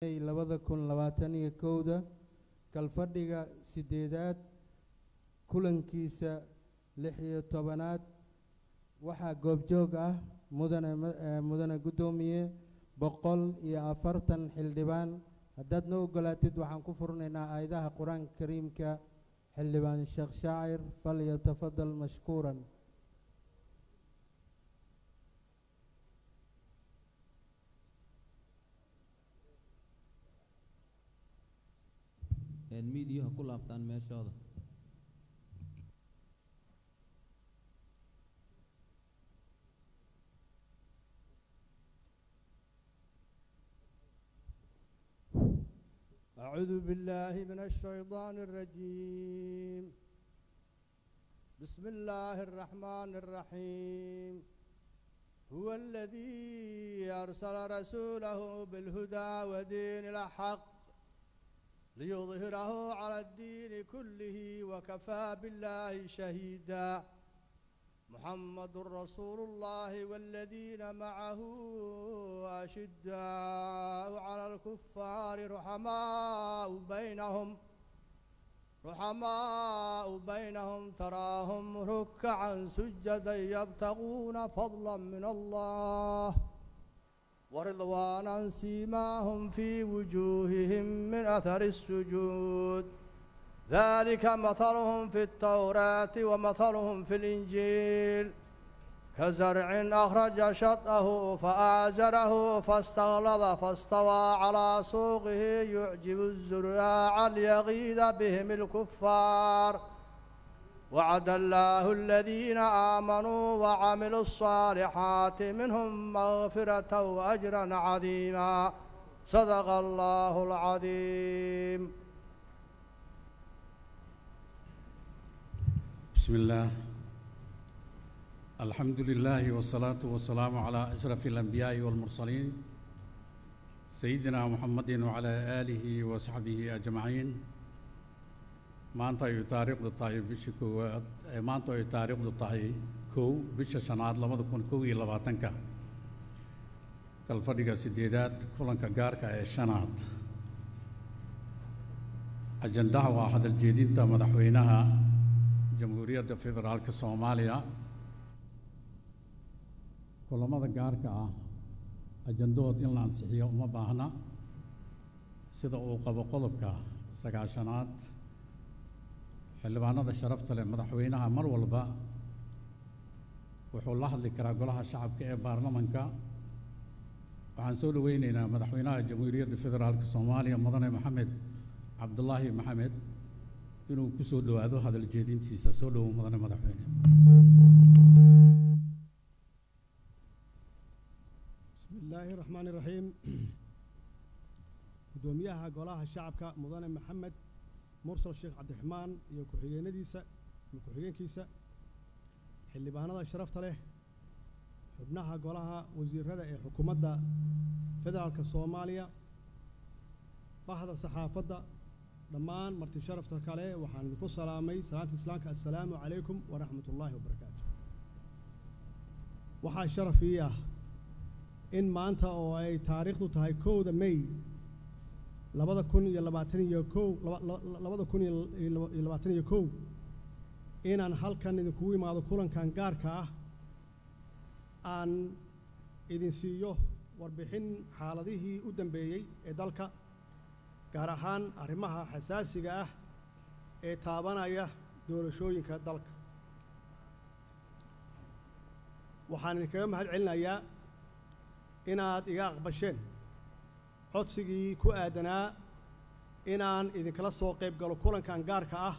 2021 kalfadhiga 8aad kulankiisa 16aad waxaa goobjoog ah mudane gudoomiye 140 xildhibaan haddaad noo ogolaatid waxaan ku furnaynaa aayadaha quraanka kariimka xildhibaan Sheekh Shaacir falyatafadal mashkuuran. الميديا كلها بتاعن ماشي هذا أعوذ بالله من الشيطان الرجيم. بسم الله الرحمن الرحيم. هو الذي أرسل رسوله بالهدى ودين الحق ليظهره على الدين كله وكفى بالله شهيدا. محمد رسول الله والذين معه أشداء على الكفار رحماء بينهم تراهم ركعا سجدا يبتغون فضلا من الله ورضوانا سيماهم في وجوههم من أثر السجود ذلك مثلهم في التوراة ومثلهم في الإنجيل كزرع أخرج شطأه فآزره فاستغلظ فاستوى على سوقه يعجب الزراع ليغيظ بهم الكفار وعد الله الذين آمنوا وعملوا الصالحات منهم مغفرة وأجرا عظيما. صدق الله العظيم. بسم الله الحمد لله والصلاة والسلام على أشرف الأنبياء والمرسلين سيدنا محمد وعلى آله وصحبه أجمعين. maanta ay taariikhdu tahay bishii koowaad maanta ay taariikhdu tahay 1 bisha shanaad 2021 kalfadhiga 8aad kulanka gaarka ee shanaad ajandaha waa hadal jeedinta madaxweynaha jamhuuriyadda federaalka Soomaaliya. kulamada gaarka ah ajandahood in la ansixiyo uma baahna sida uu qabo qodobka 9aad xildhibaanada sharafta leh madaxweynaha mar walba wuxuu la hadli karaa golaha shacabka ee baarlamaanka. waxaan soo dhaweynaynaa madaxweynaha jamhuuriyadda federaalka Soomaaliya mudane Maxamed Cabdullaahi Maxamed inuu ku soo dhawaado hadal jeedintiisa. soo dhawow mudane madaxweyne. بسم الله الرحمن الرحيم. gudoomiyaha golaha shacabka mudane Maxamed mursal Sheekh Cabdiraxmaan iyo ku-xigeenkiisa xildhibaanada sharafta leh xubnaha golaha wasiirada ee xukuumadda federaalka Soomaaliya bahda saxaafadda dhammaan marti sharafta kale waxaan idinku salaamay salaanta islaamka assalaamu calaykum wa rahmatullaahi wa barakaatuh. waxaa sharaf ii ah in maanta oo ay taariikhdu tahay 1 May 2021 inaan halkan idinkugu imaado kulankan gaarka ah aan idin siiyo warbixin xaaladihii u dambeeyey ee dalka gaar ahaan arrimaha xasaasiga ah ee taabanaya doorashooyinka dalka. waxaan idinkaga mahad celinayaa inaad iga aqbasheen codsigii ku aadanaa inaan idinkala soo qayb galo kulankan gaarka ah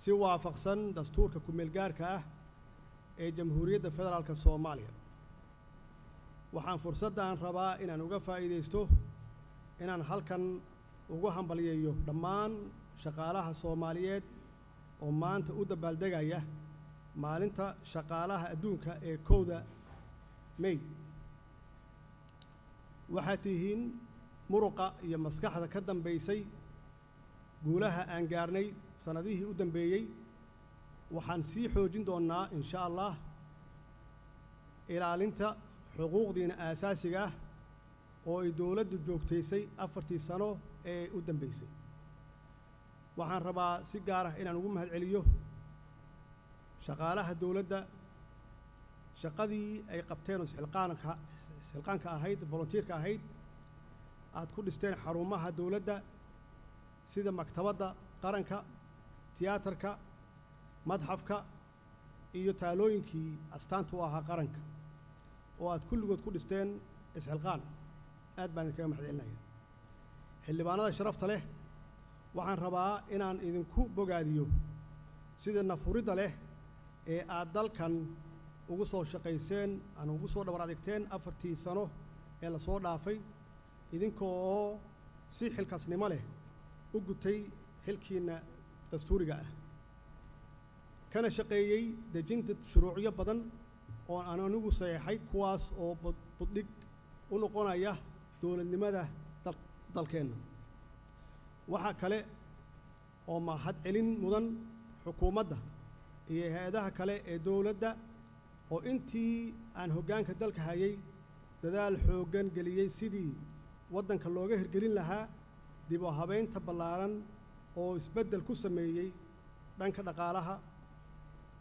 si waafaqsan dastuurka ku-meel gaarka ah ee jamhuuriyadda federaalka Soomaaliya. waxaan fursaddan rabaa inaan uga faa'iidaysto inaan halkan ugu hambalyeeyo dhammaan shaqaalaha Soomaaliyeed oo maanta u dabaaldegaya maalinta shaqaalaha adduunka ee 1 May. waxaad tihiin muruqa iyo maskaxda ka dambaysay guulaha aan gaarnay sanadihii u dambeeyey. waxaan sii xoojin doonnaa insha Allah ilaalinta xuquuqdiina aasaasiga ah oo ay dowladdu joogtaysay 4 sano ee u dambeysay. waxaan rabaa si gaar ah inaan ugu mahadceliyo shaqaalaha dowladda shaqadii ay qabteen oo isxilqaanka ahayd volunteerka ahayd aad ku dhisteen xarumaha dowladda sida maktabadda qaranka tiyaatarka madxafka iyo taalooyinkii astaanta u ahaa qaranka oo aad kulligood ku dhisteen isxilqaan aad baan idinkaga mahadcelinaya. xildhibaanada sharafta leh waxaan rabaa inaan idinku bogaadiyo sida nafuridda leh ee aad dalkan ugu soo shaqayseen ama ugu soo dhabar adeegteen 4 sano ee la soo dhaafay idinkoo si xilkasnimo leh u gutay xilkiina dastuuriga ah kana shaqeeyey dejinta shuruucyo badan oo aan anigu saxeexay kuwaas oo buddhig u noqonaya dowladnimada dalkeenna. waxaa kale oo mahadcelin mudan xukuumadda iyo hay-adaha kale ee dowladda oo intii aan hoggaanka dalka hayay dadaal xooggan geliyey sidii waddanka looga hirgelin lahaa dib u habeynta ballaaran oo isbeddel ku sameeyey dhanka dhaqaalaha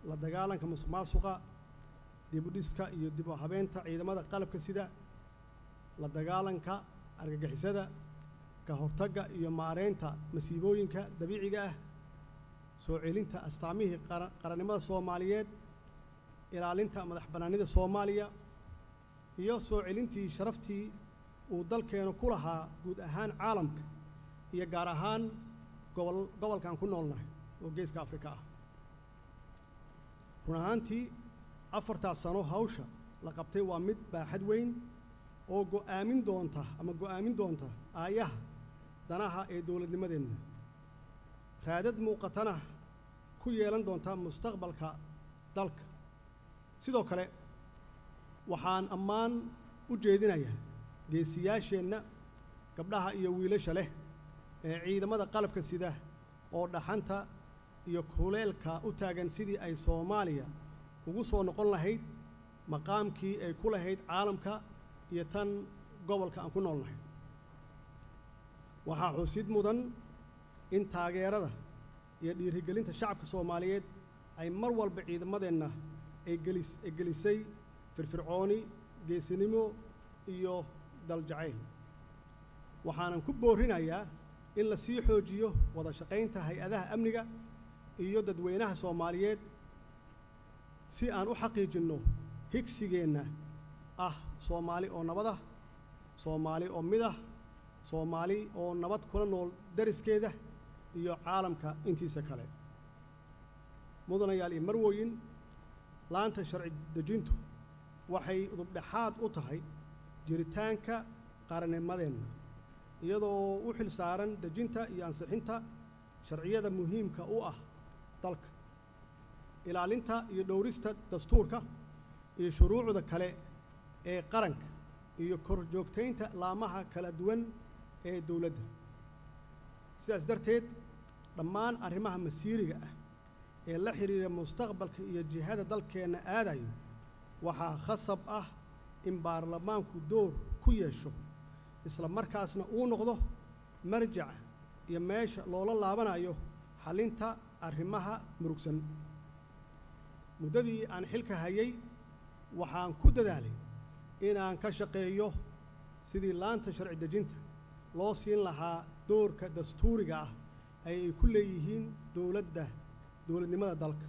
la dagaalanka musuqmaasuqa dib u dhiska iyo dib u habeynta ciidamada qalabka sida la dagaalanka argagixisada ka hortagga iyo maareynta masiibooyinka dabiiciga ah soo celinta astaamihii qarannimada Soomaaliyeed ilaalinta madax bannaanida Soomaaliya iyo soo celintii sharaftii uu dalkeenu ku lahaa guud ahaan caalamka iyo gaar ahaan gobolkan ku noolnahay oo geeska Afrika ah. run ahaantii 4 sano hawsha la qabtay waa mid baaxad weyn oo go'aamin doonta aayaha danaha ee dowladnimadeenna raadad muuqatana ku yeelan doonta mustaqbalka dalka. sidoo kale waxaan ammaan u jeedinayaa geesiyaasheenna gabdhaha iyo wiilasha leh ee ciidamada qalabka sida oo dhaxanta iyo kuleelka u taagan sidii ay Soomaaliya ugu soo noqon lahayd maqaamkii ay ku lahayd caalamka iyo tan gobolka aan ku noolnahay. waxaa xusid mudan in taageerada iyo dhiirigelinta shacabka Soomaaliyeed ay mar walba ciidamadeenna ay gelisay firfircooni geesinimo iyo daljacayl. waxaanan ku boorinayaa in la sii xoojiyo wada shaqaynta hay-adaha amniga iyo dadweynaha Soomaaliyeed si aan u xaqiijinno higsigeenna ah Soomaali oo nabad ah Soomaali oo mid ah Soomaali oo nabad kula nool dariskeeda iyo caalamka intiisa kale. mudanayaal iyo marwooyin laanta sharci dejintu waxay udubdhaxaad u tahay jiritaanka qarannimadeenna iyadoo u xil saaran dejinta iyo ansixinta sharciyada muhiimka u ah dalka ilaalinta iyo dhowrista dastuurka iyo shuruucda kale ee qaranka iyo kor joogtaynta laamaha kala duwan ee dowladda. sidaas darteed dhammaan arrimaha masiiriga ah ee la xiriira mustaqbalka iyo jihada dalkeenna aadayo waxaa khasab ah in baarlamaanku door ku yeesho isla markaasna uu noqdo marjaca iyo meesha loola laabanayo xalinta arrimaha murugsan. muddadii aan xilka hayay waxaan ku dadaalay inaan ka shaqeeyo sidii laanta sharci dejinta loo siin lahaa doorka dastuuriga ah ay ku leeyihiin dowladnimada dalka.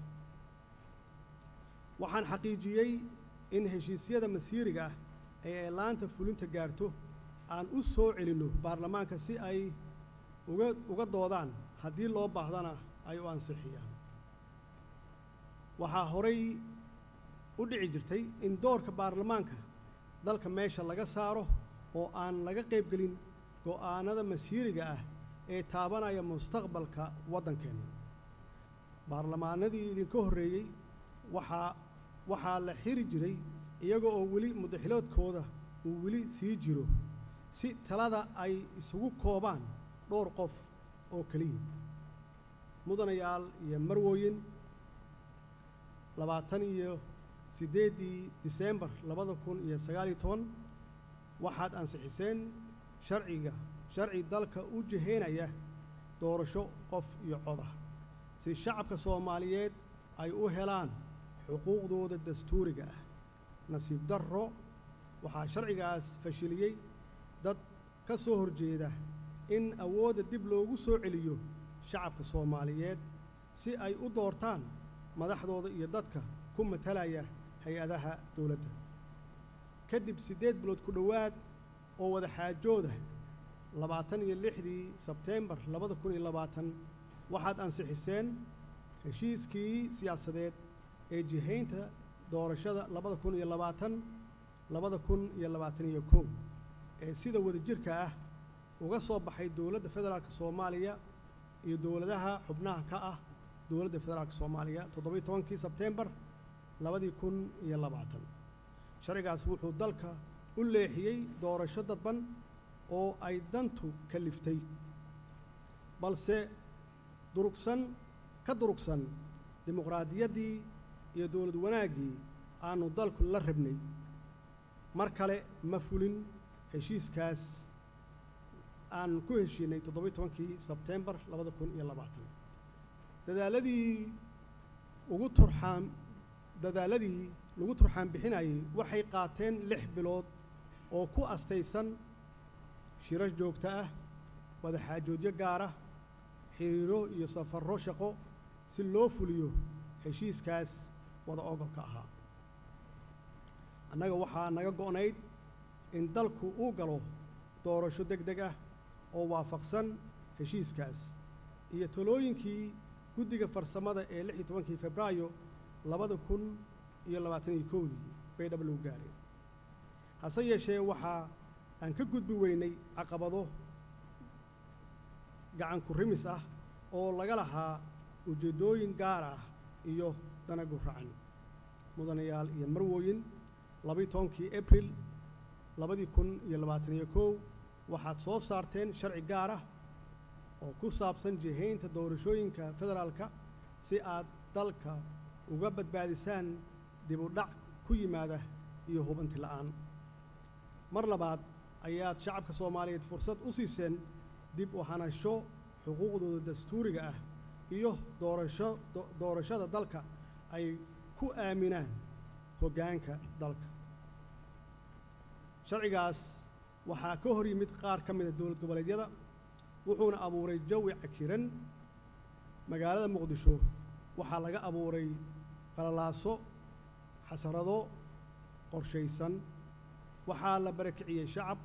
waxaan xaqiijiyey in heshiisyada masiiriga ah ee ay laanta fulinta gaarto aan u soo celinno baarlamaanka si ay uga doodaan haddii loo baahdana ay u ansixiyaan. waxaa horay u dhici jirtay in doorka baarlamaanka dalka meesha laga saaro oo aan laga qaybgelin go'aanada masiiriga ah ee taabanaya mustaqbalka waddankeenna. baarlamaanadii idinka horreeyey waxaa la xiri jiray iyaga oo weli muddaxiloodkooda uu weli sii jiro si talada ay isugu koobaan dhowr qof oo keliya. mudanayaal iyo marwooyin 28 Diseembar 2019 waxaad ansixiseen sharci dalka u jihaynaya doorasho qof iyo coda si shacabka Soomaaliyeed ay u helaan xuquuqdooda dastuuriga ah. nasiib darro waxaa sharcigaas fashiliyey dad ka soo horjeeda in awoodda dib loogu soo celiyo shacabka Soomaaliyeed si ay u doortaan madaxdooda iyo dadka ku matalaya hay-adaha dowladda. kadib 8 bilood ku dhowaad oo wada xaajooda 26 Sebteembar 2020 waxaad ansixiseen heshiiskii siyaasadeed ee jihaynta doorashada 2020-2021 ee sida wadajirka ah uga soo baxay dowladda federaalka Soomaaliya iyo dowladaha xubnaha ka ah dowladda federaalka Soomaaliya 17 Sebteembar 2020. sharcigaas wuxuu dalka u leexiyey doorasho dadban oo ay dantu kaliftay balse durugsan dimuqraadiyaddii iyo dowlad wanaaggii aanu dalku la rabnay. mar kale ma fulin heshiiskaas aan ku heshiinay 17 Sebteembar 2020. dadaaladii lagu turxaan bixinayay waxay qaateen 6 bilood oo ku astaysan shirar joogto ah, wada xaajoodyo gaar ah, xiriiro iyo safarro shaqo si loo fuliyo heshiiskaas wada ogolka ahaa. annaga waxaa naga go'nayd in dalku uu galo doorasho degdeg ah oo waafaqsan heshiiskaas iyo talooyinkii guddiga farsamada ee 16 Febraayo 2021 bay dhabaluu gaareen. hase yeeshee waxaa aan ka gudbi weynay caqabado gacan ku rimis ah oo laga lahaa ujeeddooyin gaar ah iyo dana guracan. mudanayaal iyo marwooyin 12 Abriil 2021 waxaad soo saarteen sharci gaar ah oo ku saabsan jihaynta doorashooyinka federaalka si aad dalka uga badbaadisaan dib u dhac ku yimaada iyo hubanti la'aan. mar labaad ayaad shacabka Soomaaliyeed fursad u siiseen dib u hanasho xuquuqdooda dastuuriga ah iyo doorashada dalka ay ku aaminaan hoggaanka dalka. sharcigaas waxaa ka hor yimid qaar ka mida dowlad goboleedyada wuxuuna abuuray jawi cakiran. magaalada Muqdisho waxaa laga abuuray qalalaaso, xasarado qorshaysan, waxaa la barakiciyey shacab,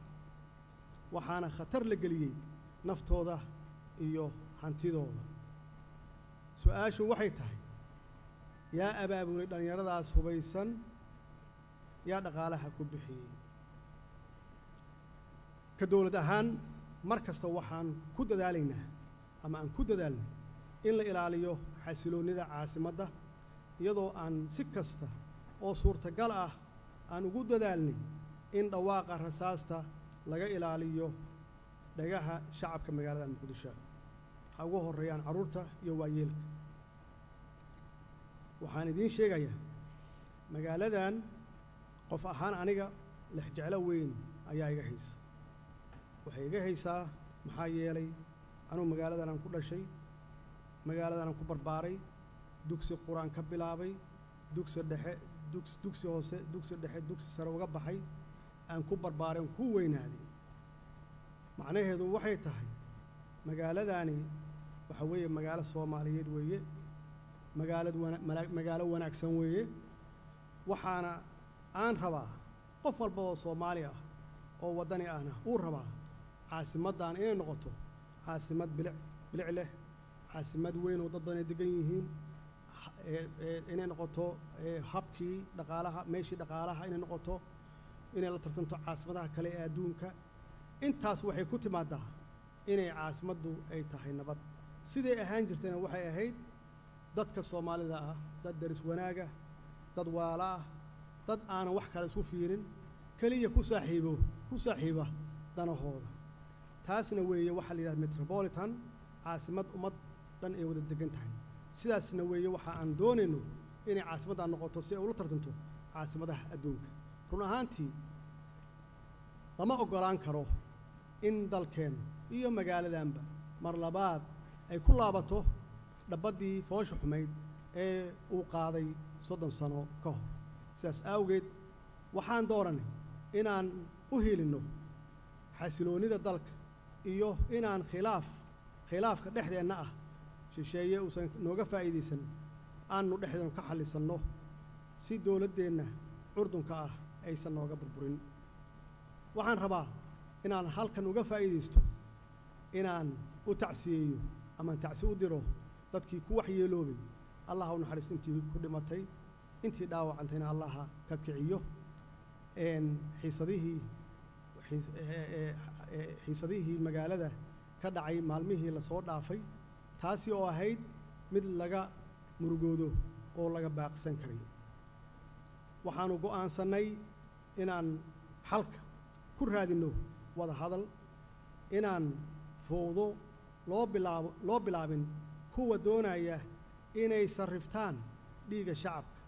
waxaana khatar la geliyey naftooda iyo hantidooda. su-aashu waxay tahay yaa abaabulay dhallinyaradaas hubaysan, yaa dhaqaalaha ku bixiyey? ka dowlad ahaan mar kasta waxaan ku dadaalaynaa ama aan ku dadaalnay in la ilaaliyo xasiloonnida caasimadda iyadoo aan si kasta oo suurtagal ah aan ugu dadaalnay in dhawaaqa rasaasta laga ilaaliyo dhagaha shacabka magaalada Muqdisho ha ugu horreeyaan carruurta iyo waayeelka. waxaan idiin sheegayaa magaaladan qof ahaan aniga lexjeclo weyn ayaa iga haysa. waxay iga haysaa maxaa yeelay anuu magaaladan aan ku dhashay, magaaladan aan ku barbaaray, dugsi quraan ka bilaabay, dugsi hoose, dugsi dhexe, dugsi sare uga baxay, aan ku barbaaray, aan ku weynaaday. macnaheedu waxay tahay magaaladani waxa weeye magaalo Soomaaliyeed weeye, magaalo wanaagsan weeye. waxaana aan rabaa qof walba oo Soomaali ah oo waddani ahna uu rabaa caasimaddan inay noqoto caasimad bilic leh, caasimad weyn oo dad badan ay degan yihiin, inay noqoto habkii dhaqaalaha, meeshii dhaqaalaha inay noqoto, inay la tartanto caasimadaha kale ee adduunka. intaas waxay ku timaadaa inay caasimaddu ay tahay nabad. siday ahaan jirtayna waxay ahayd dadka Soomaalida ah dad daris wanaaga, dad waala ah, dad aanan wax kale isku fiirin, keliya ku saaxiiba danahooda. taasna weeye waxaa la yidhahda metropolitan, caasimad ummad dhan ay wada degan tahay. sidaasna weeye waxa aan doonayno inay caasimaddan noqoto si ay ula tartanto caasimadaha adduunka. run ahaantii lama oggolaan karo in dalkeennu iyo magaaladanba mar labaad ay ku laabato dhabaddii foosha xumayd ee uu qaaday 30 sano ka hor. sidaas awgeed waxaan dooranay inaan u hiilinno xasiloonida dalka iyo inaan khilaafka dhexdeenna ah shisheeye uusan nooga faa'iidaysan aanu dhexdeenu ka xallisanno si dowladdeenna curdunka ah aysan nooga burburin. waxaan rabaa inaan halkan uga faa'iidaysto inaan u tacsiyeeyo ama tacsi u diro dadkii ku waxyeeloobay. allah u naxariisto intii ku dhimatay, intii dhaawacantayna allaha ka kiciyo. xiisadihii magaalada ka dhacay maalmihii la soo dhaafay, taasi oo ahayd mid laga murugoodo oo laga baaqsan karay. waxaanu go'aansannay inaan xalka ku raadinno wada hadal, inaan fowdo loo bilaabin kuwa doonaya inay sarriftaan dhiigga shacabka,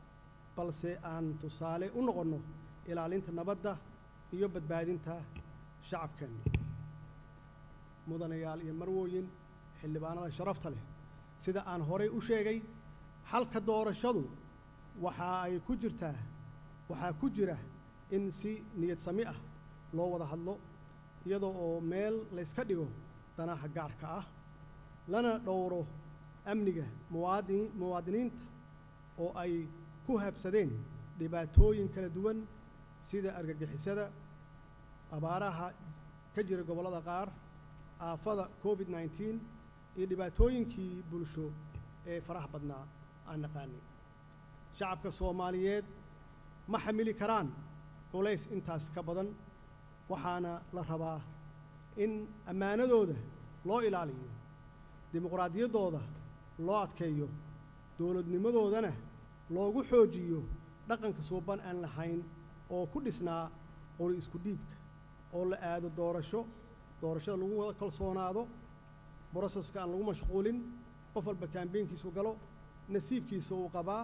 balse aan tusaale u noqonno ilaalinta nabadda iyo badbaadinta shacabkeenna. mudanayaal iyo marwooyin, xildhibaanada sharafta leh, sida aan horay u sheegay, xalka doorashadu waxaa ku jira in si niyad sami ah loo wada hadlo, iyadoo oo meel layska dhigo danaha gaarka ah, lana dhowro amniga muwaadiniinta oo ay ku habsadeen dhibaatooyin kala duwan sida argagixisada, abaaraha ka jira gobollada qaar, aafada COVID-19 iyo dhibaatooyinkii bulsho ee faraha badnaa aan naqaanay. shacabka Soomaaliyeed ma xamili karaan culays intaas ka badan, waxaana la rabaa in ammaanadooda loo ilaaliyo, dimuqraadiyaddooda loo adkeeyo, dowladnimadoodana loogu xoojiyo dhaqanka suuban aan lahayn oo ku dhisnaa qori isku dhiibka, oo la aado doorashada lagu wada kalsoonaado, broseska aan lagu mashquulin, qof walba kaambeynkiisu galo, nasiibkiisa uu qabaa,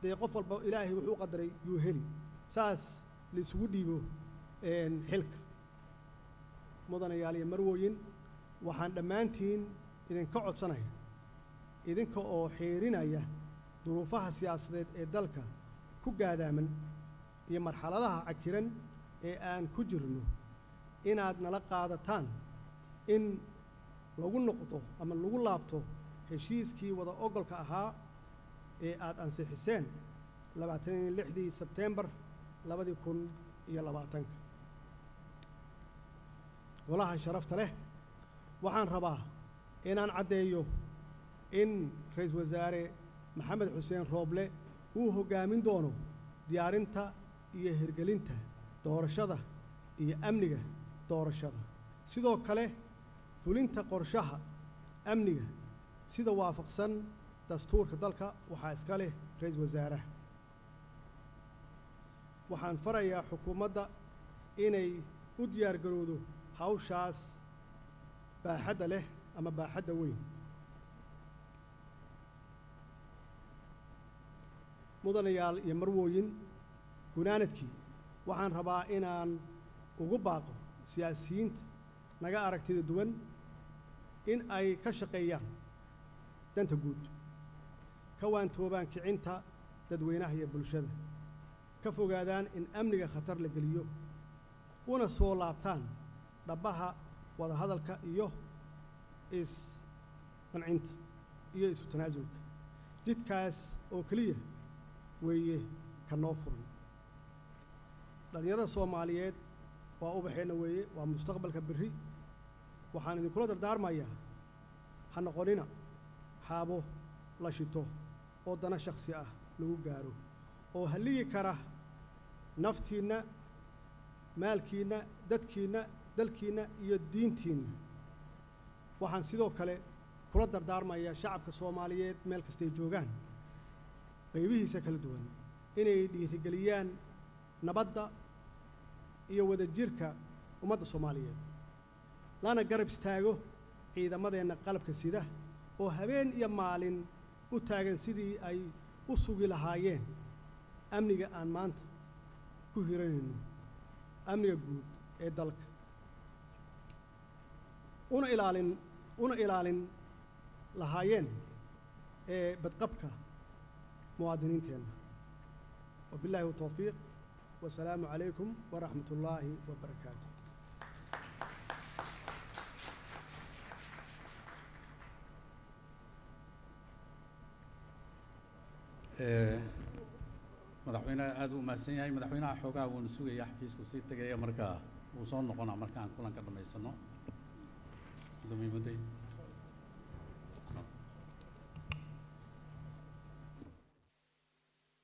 dee qof walba ilaahay wuxuu u qadaray yuu heli, saas la isugu dhiibo xilka. mudanayaal iyo marwooyin, waxaan dhammaantiin idinka codsanaya, idinka oo xeerinaya duruufaha siyaasadeed ee dalka ku gaadaaman iyo marxaladaha cakiran ee aan ku jirno, inaad nala qaadataan in lagu noqdo ama lagu laabto heshiiskii wada ogolka ahaa ee aad ansixiseen 26 Sebteembar 2020. golaha sharafta leh, waxaan rabaa inaan caddeeyo in Ra'iisul Wasaare Maxamed Xuseen Rooble uu hoggaamin doono diyaarinta iyo hirgelinta doorashada iyo amniga doorashada, sidoo kale fulinta qorshaha amniga sida waafaqsan dastuurka dalka waxaa iska leh Ra'iisul Wasaaraha. waxaan farayaa xukuumadda inay u diyaar garowdo hawshaas baaxadda leh ama baaxadda weyn. mudanayaal iyo marwooyin, gunaanadkii waxaan rabaa inaan ugu baaqo siyaasiyiinta naga aragtida duwan in ay ka shaqeeyaan danta guud, ka waantoobaan kicinta dadweynaha iyo bulshada, ka fogaadaan in amniga khatar la geliyo, una soo laabtaan dhabbaha wada hadalka iyo is-qancinta iyo isu tanaasulka. jidkaas oo keliya weeye ka noo furan. dhallinyarada Soomaaliyeed waa ubaxeenna weeye, waa mustaqbalka berri. waxaan idinkula dardaarmayaa, ha noqonina xaabo la shito oo dana shakhsi ah lagu gaaro, oo halligi kara naftiinna, maalkiinna, dadkiinna, dalkiinna iyo diintiinna. waxaan sidoo kale kula dardaarmayaa shacabka Soomaaliyeed meel kastay joogaan, qaybihiisa kala duwan, inay dhiirigeliyaan nabadda iyo wadajirka ummadda Soomaaliyeed, lana garab istaago ciidamadeenna qalabka sida oo habeen iyo maalin u taagan sidii ay u sugi lahaayeen amniga aan maanta ku hiranayno, amniga guud ee dalka una ilaalin lahaayeen ee badqabka muwaadiniinteenna wabilaahi tawfiiq wasalaamu calaykum waraxmat ullaahi wabarakaatu. madaxweynaha aad u mahadsan yahay. madaxweynaha xoogaa wuuna sugayaa xafiisku sii tegaya markaa wuu soo noqonaa markaan kulanka dhammaysano.